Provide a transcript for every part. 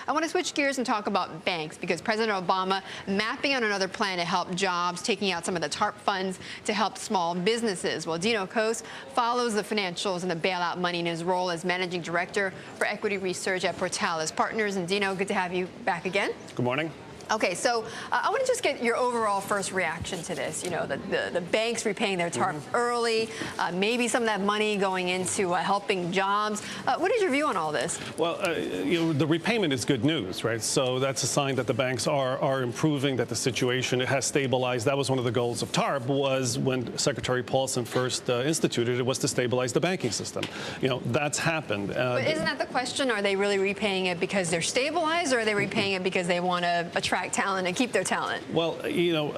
I want to switch gears and talk about banks because President Obama mapping out another plan to help jobs, taking out some of the TARP funds to help small businesses. Well, Dino Kos follows the financials and the bailout money in his role as managing director for equity research at Portales Partners. And Dino, good to have you back again. Good morning. Okay, so I want to just get your overall first reaction to this. You know, the banks repaying their TARP early, maybe some of that money going into helping jobs. What is your view on all this? Well, the repayment is good news, right? So that's a sign that the banks are improving, that the situation has stabilized. That was one of the goals of TARP, was when Secretary Paulson first instituted it, was to stabilize the banking system. You know, that's happened. But isn't that the question? Are they really repaying it because they're stabilized, or are they repaying it because they want to attract talent and keep their talent? Well, you know,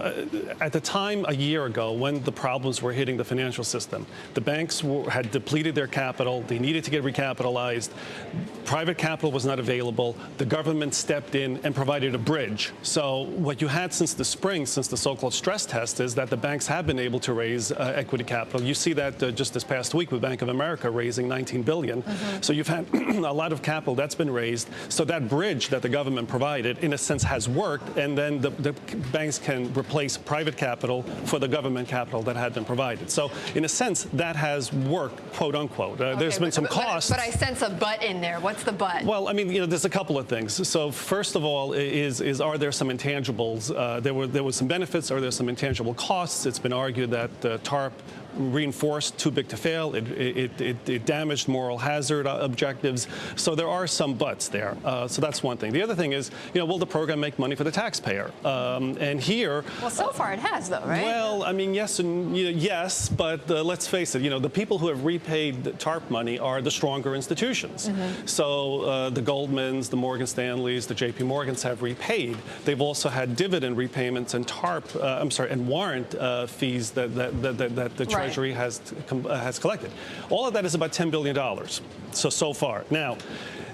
at the time a year ago when the problems were hitting the financial system, the banks had depleted their capital. They needed to get recapitalized. Private capital was not available. The government stepped in and provided a bridge. So what you had since the spring, since the so-called stress test, is that the banks have been able to raise equity capital. You see that just this past week with Bank of America raising $19 billion. So you've had a lot of capital that's been raised. So that bridge that the government provided, in a sense, has worked. And then the banks can replace private capital for the government capital that had been provided. So in a sense, that has worked, quote unquote. There's been some costs. But I sense a but in there. What's the but? Well, I mean, you know, there's a couple of things. So first of all, are there some intangibles? There was some benefits. Are there some intangible costs? It's been argued that TARP reinforced too big to fail. It damaged moral hazard objectives. So there are some buts there. So that's one thing. The other thing is, you know, will the program make money for the taxpayer? And here, well, so far it has, though, right? Well, I mean, yes and yes, but let's face it. You know, the people who have repaid the TARP money are the stronger institutions. So the Goldmans, the Morgan Stanleys, the J.P. Morgans have repaid. They've also had dividend repayments and TARP, and warrant fees that the Treasury has collected. All of that is about $10 billion so far. Now,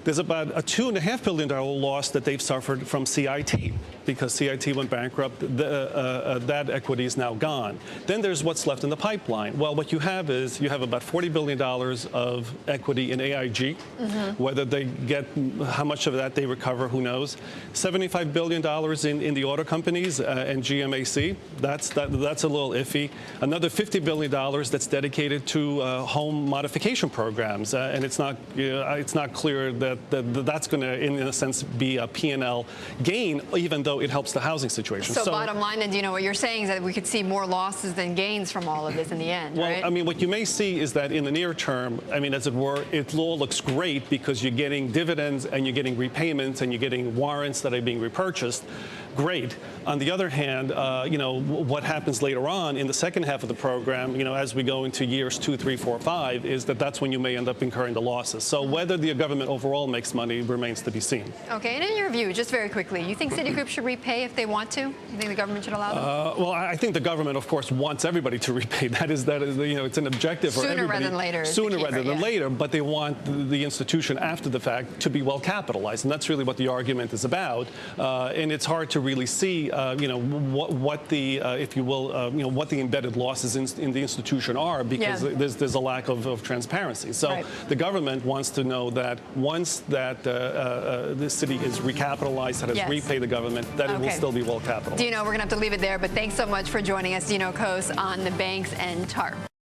there's about a $2.5 billion loss that they've suffered from CITI, because CITI went bankrupt. That equity is now gone. Then there's what's left in the pipeline. Well, what you have is you have about $40 billion of equity in AIG. Whether they get, how much of that they recover, who knows. $75 billion in the auto companies and GMAC. That's a little iffy. Another $50 billion that's dedicated to home modification programs, and it's not clear that that's going to, in a sense, be a P&L gain, even though it helps the housing situation. So bottom line, then, you know, what you're saying is that we could see more losses than gains from all of this in the end, well, right? I mean, what you may see is that in the near term, I mean, as it were, it all looks great because you're getting dividends and you're getting repayments and you're getting warrants that are being repurchased. Great. On the other hand, you know, what happens later on in the second half of the program, you know, as we go into years 2, 3, 4, 5, is that's when you may end up incurring the losses. So whether the government overall makes money remains to be seen. Okay, and in your view, just very quickly, you think Citigroup should repay if they want to? You think the government should allow them? Well, I think the government, of course, wants everybody to repay. That is, you know, it's an objective for everybody. Sooner rather than later. Sooner rather than later, but they want the institution after the fact to be well capitalized, and that's really what the argument is about. And it's hard to really see, you know, what the, if you will, you know, what the embedded losses in the institution are, because there's a lack of transparency. So the government wants to know that once that the city is recapitalized, that has repaid the government, that it will still be well capitalized. Dino, we're going to have to leave it there, but thanks so much for joining us, Dino Kos, on the banks and TARP.